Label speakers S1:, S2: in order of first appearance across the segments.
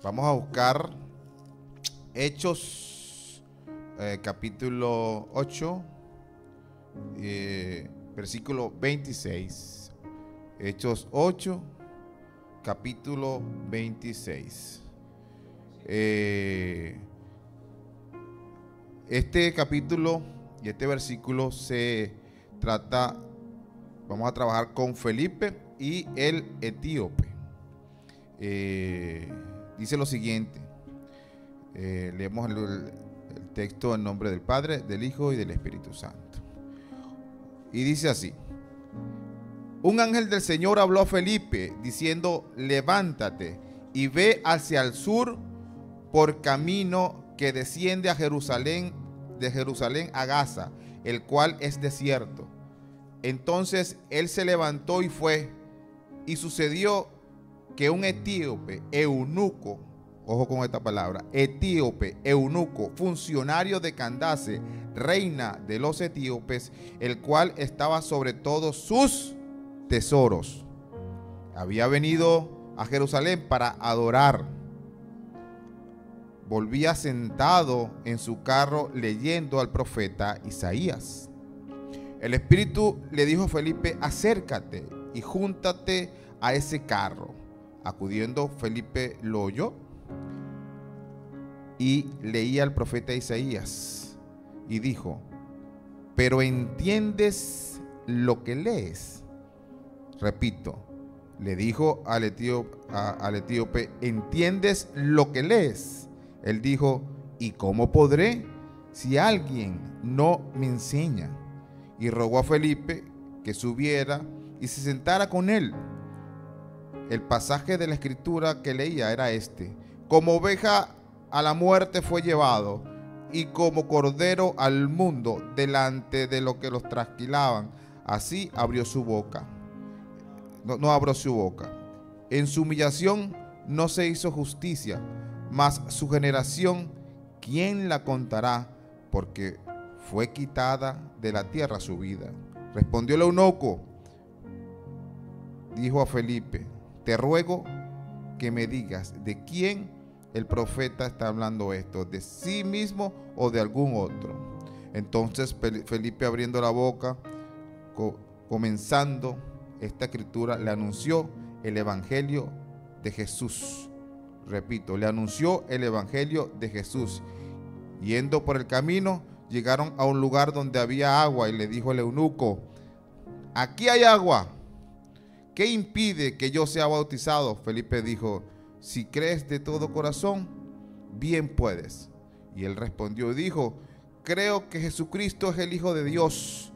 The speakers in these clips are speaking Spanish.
S1: Vamos a buscar Hechos, capítulo 8, versículo 26. Hechos 8, capítulo 26. Este capítulo y este versículo se trata, vamos a trabajar con Felipe y el etíope. Dice lo siguiente, leemos el texto en nombre del Padre, del Hijo y del Espíritu Santo. Y dice así: un ángel del Señor habló a Felipe diciendo: levántate y ve hacia el sur por camino que desciende a Jerusalén, de Jerusalén a Gaza, el cual es desierto. Entonces él se levantó y fue, y sucedió que un etíope, eunuco, ojo con esta palabra, etíope, eunuco, funcionario de Candace, reina de los etíopes, el cual estaba sobre todos sus tesoros, había venido a Jerusalén para adorar. Volvía sentado en su carro leyendo al profeta Isaías. El Espíritu le dijo a Felipe: acércate y júntate a ese carro. Acudiendo, Felipe lo oyó y leía al profeta Isaías y dijo: ¿pero entiendes lo que lees? Repito, le dijo al etíope: ¿entiendes lo que lees? Él dijo: ¿y cómo podré si alguien no me enseña? Y rogó a Felipe que subiera y se sentara con él. El pasaje de la escritura que leía era este: como oveja a la muerte fue llevado, y como cordero al mundo delante de los que los trasquilaban, así abrió su boca. No abrió su boca. En su humillación no se hizo justicia, mas su generación, ¿quién la contará? Porque fue quitada de la tierra su vida. Respondió el eunuco, dijo a Felipe: te ruego que me digas de quién el profeta está hablando esto, de sí mismo o de algún otro. Entonces Felipe, abriendo la boca, comenzando esta escritura, le anunció el evangelio de Jesús. Repito, le anunció el evangelio de Jesús. Yendo por el camino, llegaron a un lugar donde había agua, y le dijo el eunuco: aquí hay agua, ¿qué impide que yo sea bautizado? Felipe dijo: si crees de todo corazón, bien puedes. Y él respondió y dijo: creo que Jesucristo es el Hijo de Dios.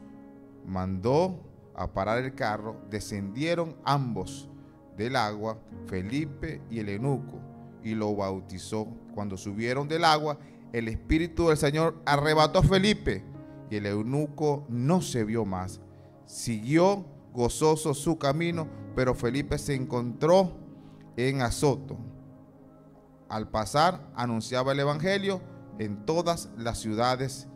S1: Mandó a parar el carro, descendieron ambos del agua, Felipe y el eunuco, y lo bautizó. Cuando subieron del agua, el Espíritu del Señor arrebató a Felipe, y el eunuco no se vio más. Siguió gozoso su camino, pero Felipe se encontró en Azoto. Al pasar, anunciaba el evangelio en todas las ciudades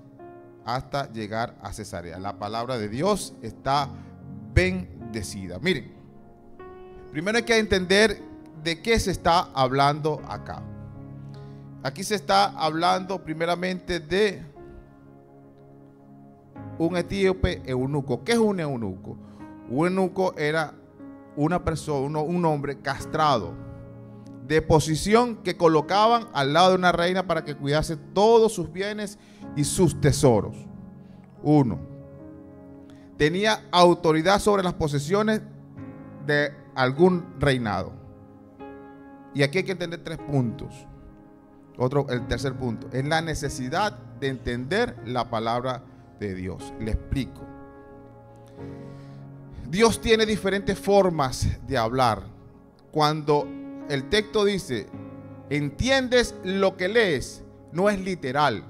S1: hasta llegar a Cesarea. La palabra de Dios está bendecida. Miren, primero hay que entender de qué se está hablando acá. Aquí se está hablando primeramente de un etíope eunuco. ¿Qué es un eunuco? Un eunuco era una persona, un hombre castrado, de posición, que colocaban al lado de una reina para que cuidase todos sus bienes y sus tesoros. Uno, tenía autoridad sobre las posesiones de algún reinado. Y aquí hay que entender tres puntos. El tercer punto es la necesidad de entender la palabra de Dios. Le explico. Dios tiene diferentes formas de hablar. Cuando el texto dice: ¿entiendes lo que lees?, no es literal.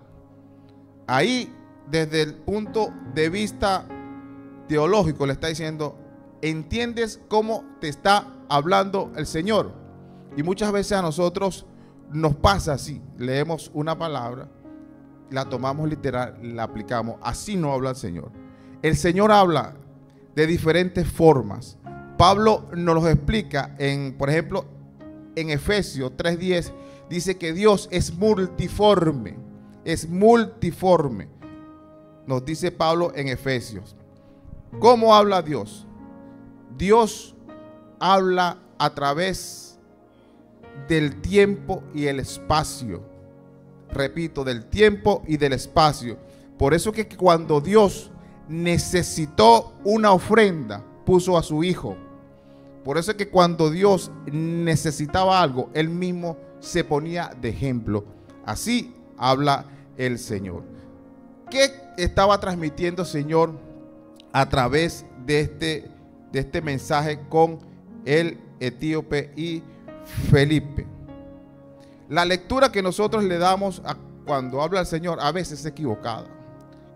S1: Ahí, desde el punto de vista teológico, le está diciendo: ¿entiendes cómo te está hablando el Señor? Y muchas veces a nosotros nos pasa así: leemos una palabra, la tomamos literal, la aplicamos. Así no habla el Señor. El Señor habla de diferentes formas. Pablo nos los explica por ejemplo, en Efesios 3:10 dice que Dios es multiforme. Es multiforme. Nos dice Pablo en Efesios. ¿Cómo habla Dios? Dios habla a través del tiempo y el espacio. Repito, del tiempo y del espacio. Por eso que cuando Dios necesitó una ofrenda, puso a su Hijo. Por eso que cuando Dios necesitaba algo, Él mismo se ponía de ejemplo. Así habla el Señor. ¿Qué estaba transmitiendo el Señor a través de este mensaje con el etíope y Felipe? La lectura que nosotros le damos cuando habla el Señor a veces es equivocada.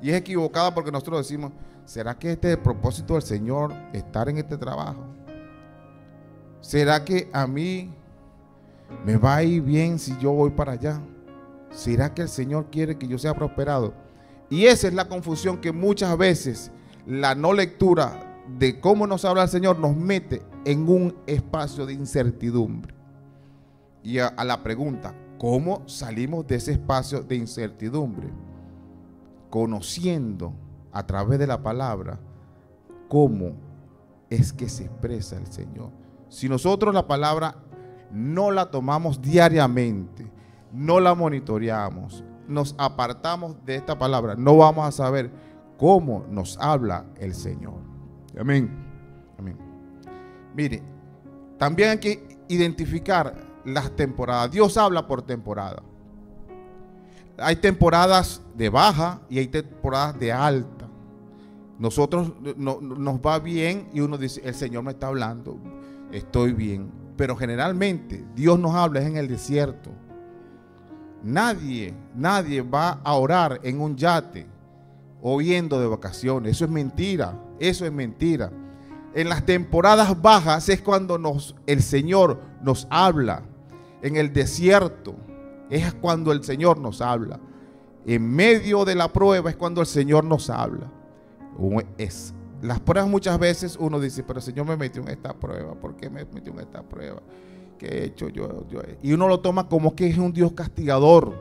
S1: Y es equivocada porque nosotros decimos, ¿será que este es el propósito del Señor, estar en este trabajo? ¿Será que a mí me va a ir bien si yo voy para allá? ¿Será que el Señor quiere que yo sea prosperado? Y esa es la confusión que muchas veces la no lectura de cómo nos habla el Señor nos mete en un espacio de incertidumbre. Y a la pregunta, ¿cómo salimos de ese espacio de incertidumbre? Conociendo a través de la palabra cómo es que se expresa el Señor. Si nosotros la palabra no la tomamos diariamente, no la monitoreamos, nos apartamos de esta palabra, no vamos a saber cómo nos habla el Señor. Amén. Amén. Mire, también hay que identificar las temporadas. Dios habla por temporada. Hay temporadas de baja y hay temporadas de alta. Nosotros nos va bien y uno dice, el Señor me está hablando, estoy bien. Pero generalmente Dios nos habla es en el desierto. Nadie va a orar en un yate o yendo de vacaciones. Eso es mentira, eso es mentira. En las temporadas bajas es cuando el Señor nos habla. En el desierto es cuando el Señor nos habla. En medio de la prueba es cuando el Señor nos habla. Las pruebas muchas veces uno dice, pero el Señor me metió en esta prueba. ¿Por qué me metió en esta prueba? ¿Qué he hecho yo? Y uno lo toma como que es un Dios castigador,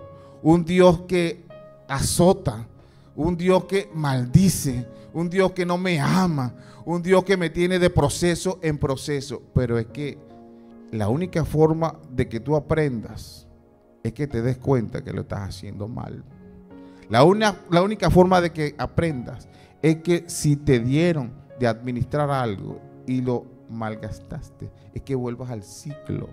S1: un Dios que azota, un Dios que maldice, un Dios que no me ama, un Dios que me tiene de proceso en proceso. Pero es que la única forma de que tú aprendas es que te des cuenta que lo estás haciendo mal. La única forma de que aprendas es que si te dieron de administrar algo y lo malgastaste, es que vuelvas al ciclo.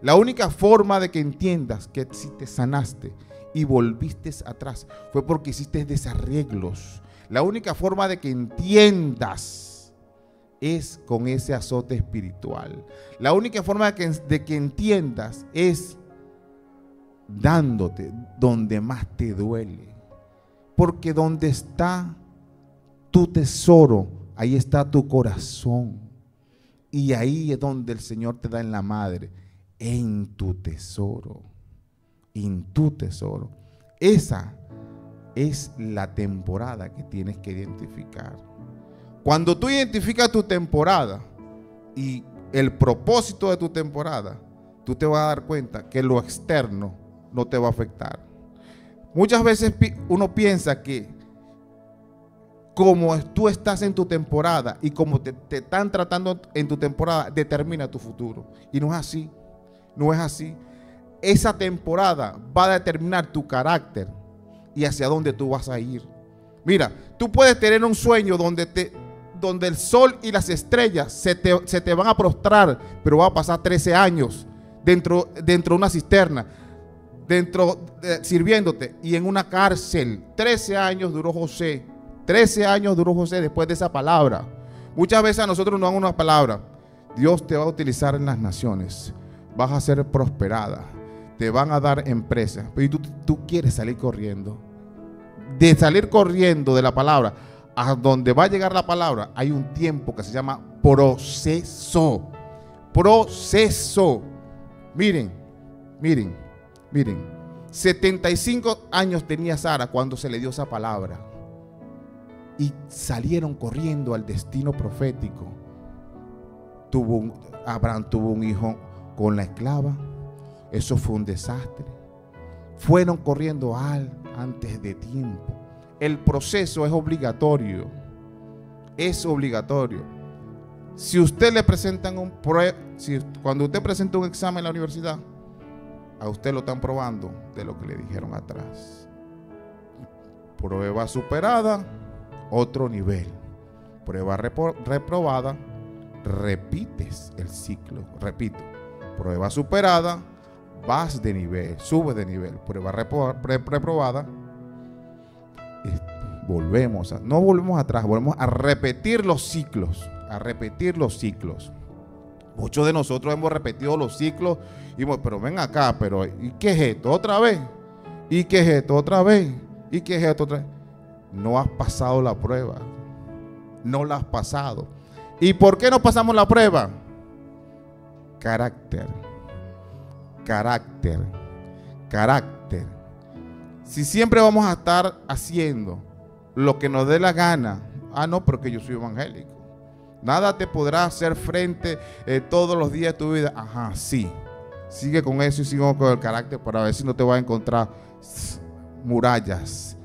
S1: La única forma de que entiendas que si te sanaste y volviste atrás fue porque hiciste desarreglos. La única forma de que entiendas es con ese azote espiritual. La única forma de que entiendas es dándote donde más te duele. Porque donde está tu tesoro, ahí está tu corazón. Y ahí es donde el Señor te da en la madre, en tu tesoro, en tu tesoro. Esa es la temporada que tienes que identificar. Cuando tú identificas tu temporada y el propósito de tu temporada, tú te vas a dar cuenta que lo externo no te va a afectar. Muchas veces uno piensa que como tú estás en tu temporada y como te están tratando en tu temporada, determina tu futuro. Y no es así, no es así. Esa temporada va a determinar tu carácter y hacia dónde tú vas a ir. Mira, tú puedes tener un sueño donde el sol y las estrellas se te van a prostrar, pero va a pasar 13 años dentro de una cisterna, sirviéndote y en una cárcel. 13 años duró José. 13 años duró José después de esa palabra. Muchas veces a nosotros nos dan una palabra. Dios te va a utilizar en las naciones. Vas a ser prosperada. Te van a dar empresas. Pero tú quieres salir corriendo. De salir corriendo de la palabra a donde va a llegar la palabra, hay un tiempo que se llama proceso. Proceso. Miren. 75 años tenía Sara cuando se le dio esa palabra. Y salieron corriendo al destino profético. Abraham tuvo un hijo con la esclava, Eso fue un desastre. Fueron corriendo antes de tiempo. El proceso es obligatorio. Es obligatorio. Si usted le presentan cuando usted presenta un examen en la universidad, a usted lo están probando de lo que le dijeron atrás. Prueba superada, otro nivel. Prueba reprobada, repites el ciclo. Repito, prueba superada, vas de nivel, subes de nivel. Prueba reprobada, no volvemos atrás, volvemos a repetir los ciclos, Muchos de nosotros hemos repetido los ciclos y pero ven acá, pero ¿y qué es esto otra vez? ¿Y qué es esto otra vez? ¿Y qué es esto otra vez? No has pasado la prueba. No la has pasado. ¿Y por qué no pasamos la prueba? Carácter. Si siempre vamos a estar haciendo lo que nos dé la gana, no, porque yo soy evangélico, nada te podrá hacer frente todos los días de tu vida. Ajá, sí. Sigue con eso y sigue con el carácter para ver si no te vas a encontrar murallas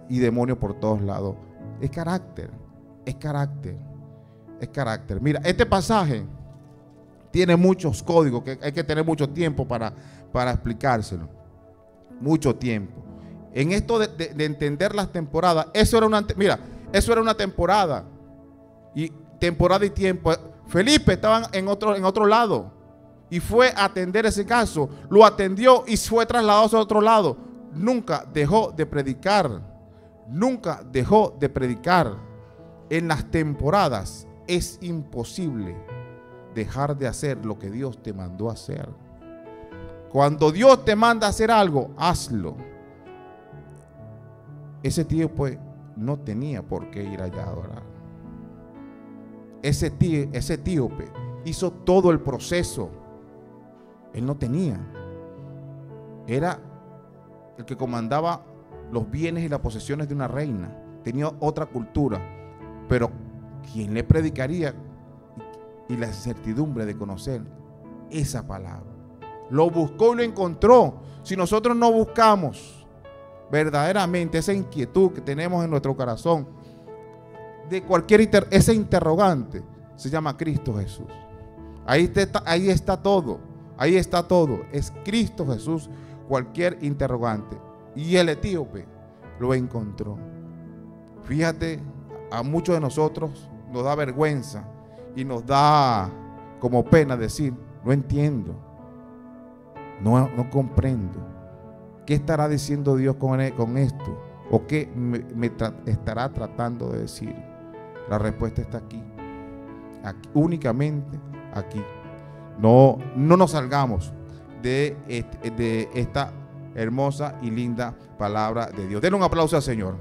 S1: y demonios por todos lados. Es carácter. Mira, este pasaje tiene muchos códigos que hay que tener mucho tiempo para explicárselo. Mucho tiempo. En esto de entender las temporadas, eso era una temporada. Y temporada y tiempo. Felipe estaba en otro lado y fue a atender ese caso. Lo atendió y fue trasladado a otro lado. Nunca dejó de predicar. En las temporadas es imposible dejar de hacer lo que Dios te mandó a hacer. Cuando Dios te manda a hacer algo, hazlo. Ese tío pues no tenía por qué ir allá a adorar. Ese etíope hizo todo el proceso. Él no tenía. Era el que comandaba los bienes y las posesiones de una reina. Tenía otra cultura. Pero ¿quién le predicaría? Y la certidumbre de conocer esa palabra. Lo buscó y lo encontró. Si nosotros no buscamos verdaderamente esa inquietud que tenemos en nuestro corazón, de ese interrogante, se llama Cristo Jesús. Ahí está todo. Es Cristo Jesús, cualquier interrogante. Y el etíope lo encontró. Fíjate, a muchos de nosotros nos da vergüenza y nos da como pena decir, no entiendo, no comprendo. ¿Qué estará diciendo Dios con esto? ¿O qué me estará tratando de decir? La respuesta está aquí, únicamente aquí. No nos salgamos de esta hermosa y linda palabra de Dios. Denle un aplauso al Señor.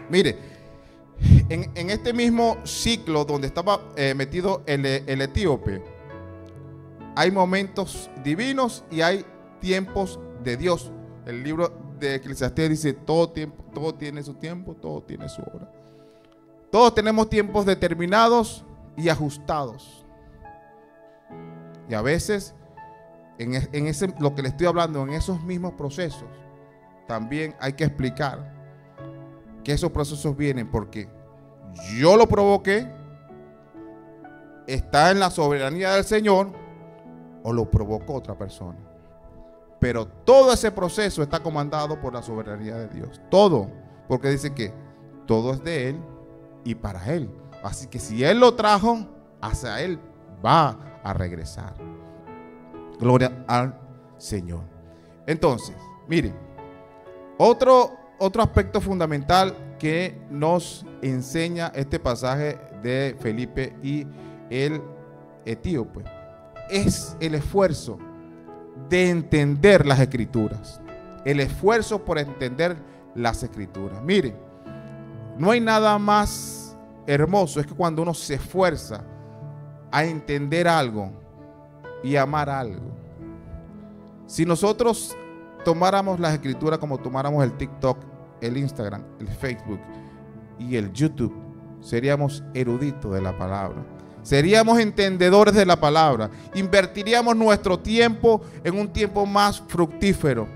S1: Mire, en este mismo ciclo donde estaba metido el etíope, hay momentos divinos y hay tiempos de Dios. El libro de Eclesiastés dice, todo tiene su tiempo, todo tiene su hora. Todos tenemos tiempos determinados y ajustados. Y a veces, lo que le estoy hablando, en esos mismos procesos, también hay que explicar que esos procesos vienen porque yo lo provoqué, está en la soberanía del Señor, o lo provocó otra persona. Pero todo ese proceso está comandado por la soberanía de Dios. Todo, porque dice que todo es de Él y para Él. Así que si Él lo trajo, hacia Él va a regresar. Gloria al Señor. Entonces, miren, otro aspecto fundamental que nos enseña este pasaje de Felipe y el etíope es el esfuerzo de entender las Escrituras. El esfuerzo por entender las Escrituras. Miren, no hay nada más hermoso, es que cuando uno se esfuerza a entender algo y amar algo. Si nosotros tomáramos las Escrituras como tomáramos el TikTok, el Instagram, el Facebook y el YouTube, seríamos eruditos de la palabra. seríamos entendedores de la palabra, invertiríamos nuestro tiempo en un tiempo más fructífero,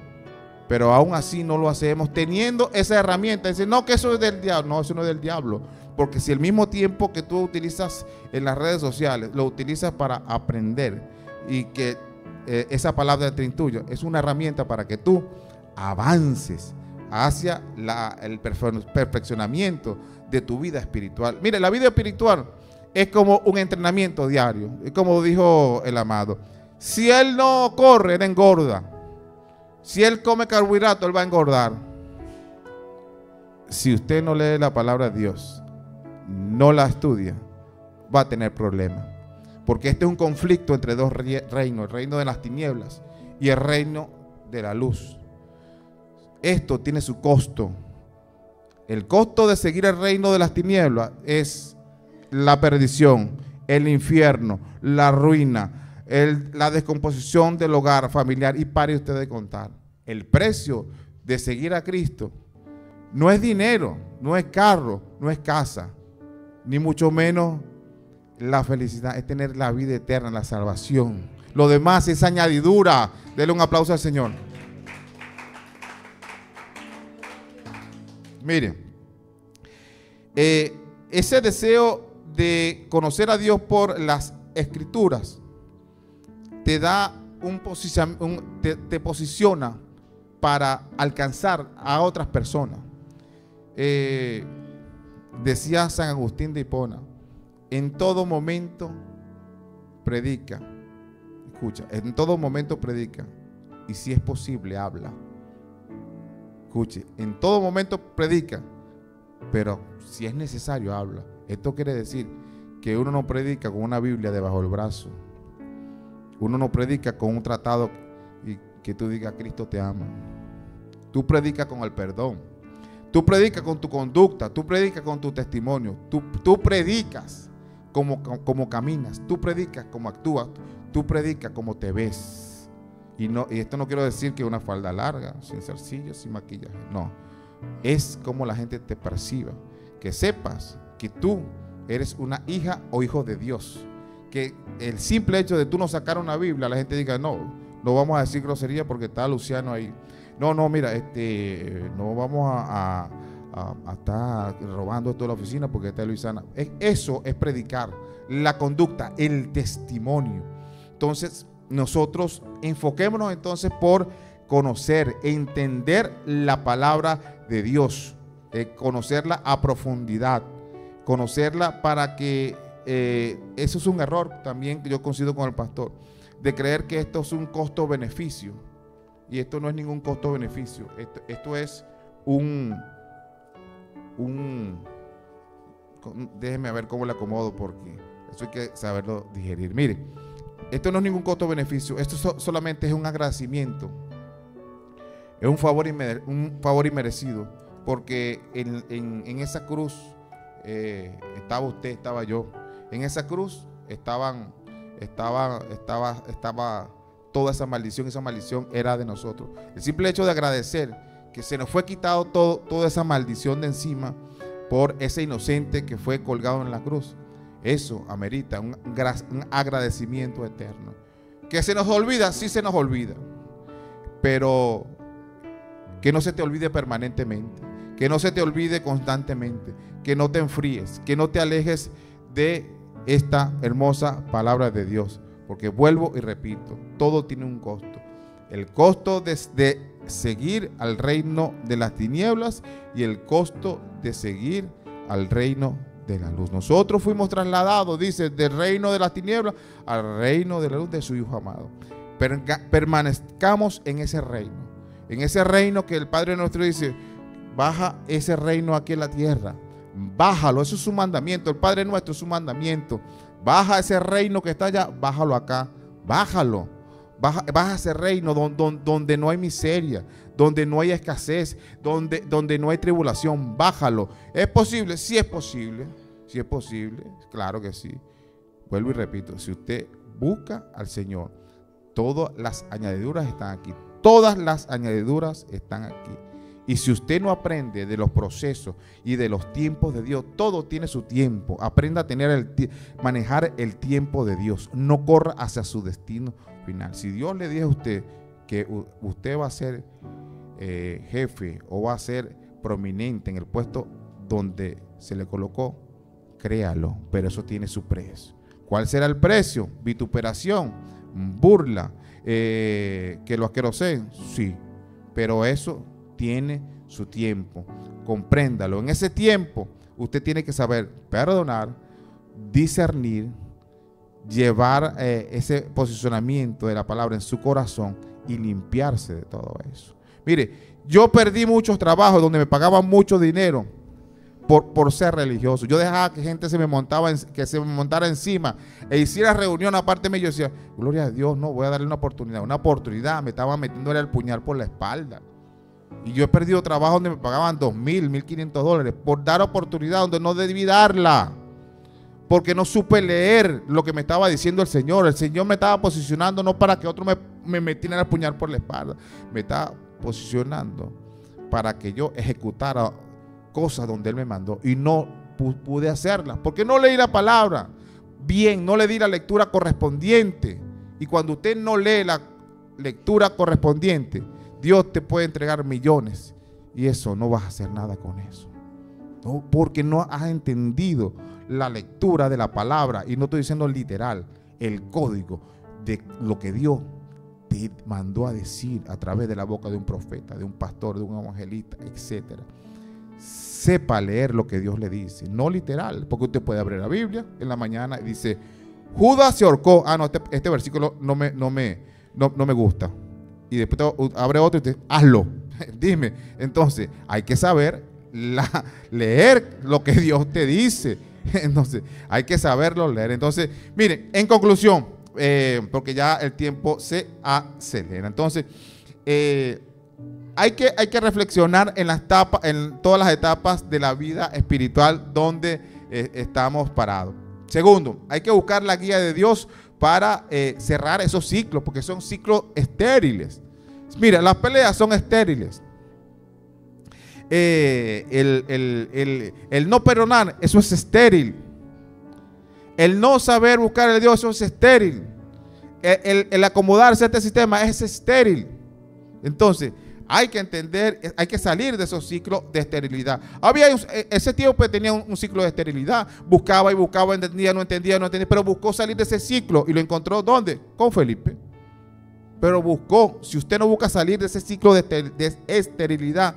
S1: pero aún así no lo hacemos teniendo esa herramienta. Dicen, no, que eso es del diablo. No, eso no es del diablo, porque si el mismo tiempo que tú utilizas en las redes sociales lo utilizas para aprender y que esa palabra te intuya, es una herramienta para que tú avances hacia el perfeccionamiento de tu vida espiritual. Mire, la vida espiritual es como un entrenamiento diario. Es como dijo el amado: si él no corre, él engorda. Si él come carbohidratos, él va a engordar. Si usted no lee la palabra de Dios, no la estudia, va a tener problemas. Porque este es un conflicto entre dos reinos: el reino de las tinieblas y el reino de la luz. Esto tiene su costo. El costo de seguir el reino de las tinieblas es la perdición, el infierno, la ruina, la descomposición del hogar familiar. Y pare usted de contar. El precio de seguir a Cristo no es dinero, no es carro, no es casa, ni mucho menos la felicidad. Es tener la vida eterna, la salvación. Lo demás es añadidura. Dele un aplauso al Señor. Miren, ese deseo de conocer a Dios por las Escrituras te da te posiciona para alcanzar a otras personas. Decía San Agustín de Hipona: en todo momento predica. Escucha, en todo momento predica, y si es posible, habla. Escuche, en todo momento predica, pero si es necesario, habla. Esto quiere decir que uno no predica con una Biblia debajo del brazo. Uno no predica con un tratado y que tú digas Cristo te ama. Tú predicas con el perdón. Tú predicas con tu conducta. Tú predicas con tu testimonio. Tú predicas como caminas. Tú predicas como actúas. Tú predicas como te ves. Y esto no quiero decir que una falda larga, sin zarcillos, sin maquillaje. No. Es como la gente te perciba. Que sepas que tú eres una hija o hijo de Dios. Que el simple hecho de tú no sacar una Biblia, la gente diga, no vamos a decir grosería porque está Luciano ahí. No, mira, no vamos a estar robando esto de la oficina porque está Luisana. Eso es predicar, la conducta, el testimonio. Entonces, nosotros enfoquémonos entonces por conocer, entender la palabra de Dios, conocerla a profundidad, conocerla para que eso es un error también que yo coincido con el pastor, de creer que esto es un costo-beneficio, y esto no es ningún costo-beneficio. Esto es déjeme ver cómo le acomodo, porque eso hay que saberlo digerir. Mire, esto no es ningún costo-beneficio, esto solamente es un agradecimiento, es un favor inmerecido, porque en esa cruz estaba usted, estaba yo. En esa cruz estaba toda esa maldición era de nosotros. El simple hecho de agradecer que se nos fue quitado toda esa maldición de encima por ese inocente que fue colgado en la cruz, eso amerita un agradecimiento eterno. Que se nos olvida, sí se nos olvida, pero que no se te olvide permanentemente, que no se te olvide constantemente, que no te enfríes, que no te alejes de esta hermosa palabra de Dios, porque vuelvo y repito, todo tiene un costo. El costo de seguir al reino de las tinieblas y el costo de seguir al reino de la luz. Nosotros fuimos trasladados, dice, del reino de las tinieblas al reino de la luz de su Hijo amado. Permanezcamos en ese reino que el Padre nuestro dice: baja ese reino aquí en la tierra. Bájalo, eso es su mandamiento. El Padre nuestro es su mandamiento. Baja ese reino que está allá, bájalo acá, bájalo. Baja ese reino donde no hay miseria, donde no hay escasez, donde no hay tribulación. Bájalo. ¿Es posible? Sí es posible. Sí es posible, claro que sí. Vuelvo y repito, si usted busca al Señor, todas las añadiduras están aquí. Todas las añadiduras están aquí. Y si usted no aprende de los procesos y de los tiempos de Dios, todo tiene su tiempo. Aprenda a manejar el tiempo de Dios. No corra hacia su destino final. Si Dios le dice a usted que usted va a ser jefe o va a ser prominente en el puesto donde se le colocó, créalo, pero eso tiene su precio. ¿Cuál será el precio? Vituperación, burla, que lo asqueroseen, sí, pero eso tiene su tiempo. Compréndalo. En ese tiempo usted tiene que saber perdonar, discernir, llevar ese posicionamiento de la palabra en su corazón y limpiarse de todo eso. Mire, yo perdí muchos trabajos donde me pagaban mucho dinero por ser religioso. Yo dejaba que gente se me montara encima e hiciera reunión aparte de mí. Yo decía, gloria a Dios, no, voy a darle una oportunidad. Una oportunidad, me estaban metiéndole el puñal por la espalda. Y yo he perdido trabajo donde me pagaban $2,000, $1,500 por dar oportunidad donde no debí darla. Porque no supe leer lo que me estaba diciendo el Señor. El Señor me estaba posicionando no para que otro me metiera el puñal por la espalda. Me estaba posicionando para que yo ejecutara cosas donde Él me mandó. Y no pude hacerlas. Porque no leí la palabra bien, no le di la lectura correspondiente. Y cuando usted no lee la lectura correspondiente, Dios te puede entregar millones. Y eso no vas a hacer nada con eso. No, porque no has entendido la lectura de la palabra, y no estoy diciendo literal, el código de lo que Dios te mandó a decir a través de la boca de un profeta, de un pastor, de un evangelista, etcétera. Sepa leer lo que Dios le dice, no literal, porque usted puede abrir la Biblia en la mañana y dice, Judas se ahorcó. Ah, no, este versículo no me gusta. Y después abre otro y te dice, hazlo. Dime. Entonces, hay que saber leer lo que Dios te dice. Entonces, hay que saberlo leer. Entonces, miren, en conclusión, porque ya el tiempo se acelera. Entonces, hay que reflexionar en todas las etapas de la vida espiritual donde estamos parados. Segundo, hay que buscar la guía de Dios para cerrar esos ciclos, porque son ciclos estériles. Mira, las peleas son estériles. El no perdonar, eso es estéril. El no saber buscar a Dios, eso es estéril. El acomodarse a este sistema es estéril. Entonces, hay que entender, hay que salir de esos ciclos de esterilidad. Ese tiempo tenía un ciclo de esterilidad. Buscaba y buscaba, entendía, no entendía, pero buscó salir de ese ciclo y lo encontró ¿dónde? Con Felipe. Pero buscó. Si usted no busca salir de ese ciclo de esterilidad,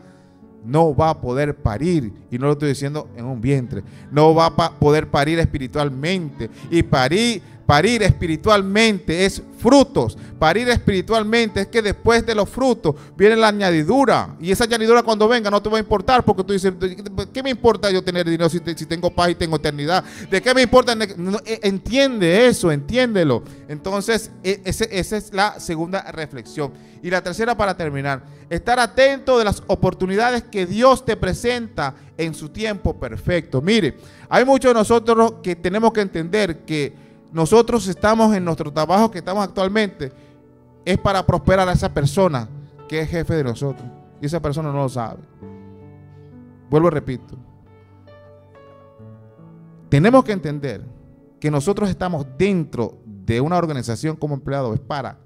S1: no va a poder parir. Y no lo estoy diciendo en un vientre. No va a poder parir espiritualmente. Y parir espiritualmente es frutos. Parir espiritualmente es que después de los frutos viene la añadidura. Y esa añadidura cuando venga no te va a importar, porque tú dices, ¿qué me importa yo tener dinero si tengo paz y tengo eternidad? ¿De qué me importa? Entiende eso, entiéndelo. Entonces, esa es la segunda reflexión. Y la tercera, para terminar, estar atento de las oportunidades que Dios te presenta en su tiempo perfecto. Mire, hay muchos de nosotros que tenemos que entender que nosotros estamos en nuestro trabajo que estamos actualmente, es para prosperar a esa persona que es jefe de nosotros. Y esa persona no lo sabe. Vuelvo y repito. Tenemos que entender que nosotros estamos dentro de una organización como empleados, es para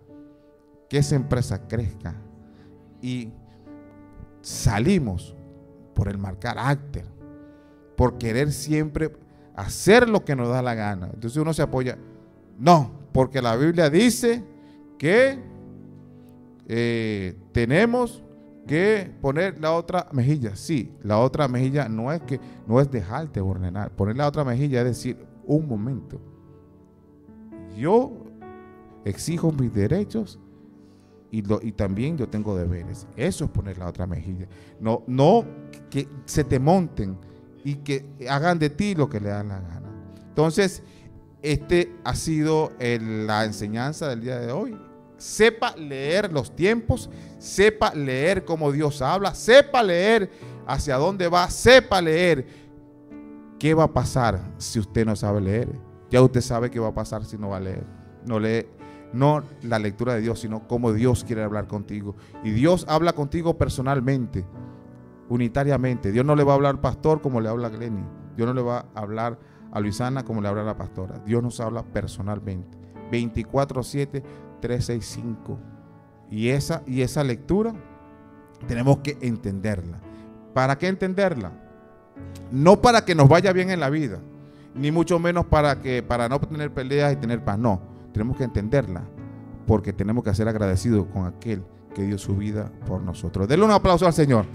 S1: que esa empresa crezca. Y salimos por el mal carácter, por querer siempre hacer lo que nos da la gana. Entonces uno se apoya. No, porque la Biblia dice que tenemos que poner la otra mejilla. Sí, la otra mejilla no es dejarte ordenar. Poner la otra mejilla es decir, un momento, yo exijo mis derechos y también yo tengo deberes. Eso es poner la otra mejilla. No que se te monten y que hagan de ti lo que le dan la gana. Entonces, ha sido la enseñanza del día de hoy. Sepa leer los tiempos, sepa leer cómo Dios habla, sepa leer hacia dónde va, sepa leer qué va a pasar si usted no sabe leer. Ya usted sabe qué va a pasar si no va a leer. No lee, no la lectura de Dios, sino cómo Dios quiere hablar contigo. Y Dios habla contigo personalmente. unitariamente. Dios no le va a hablar al pastor como le habla a Glenny. Dios no le va a hablar a Luisana como le habla a la pastora. Dios nos habla personalmente. 24/7, 365. Y esa lectura tenemos que entenderla. ¿Para qué entenderla? No para que nos vaya bien en la vida, ni mucho menos para no tener peleas y tener paz. No, tenemos que entenderla porque tenemos que ser agradecidos con aquel que dio su vida por nosotros. Denle un aplauso al Señor.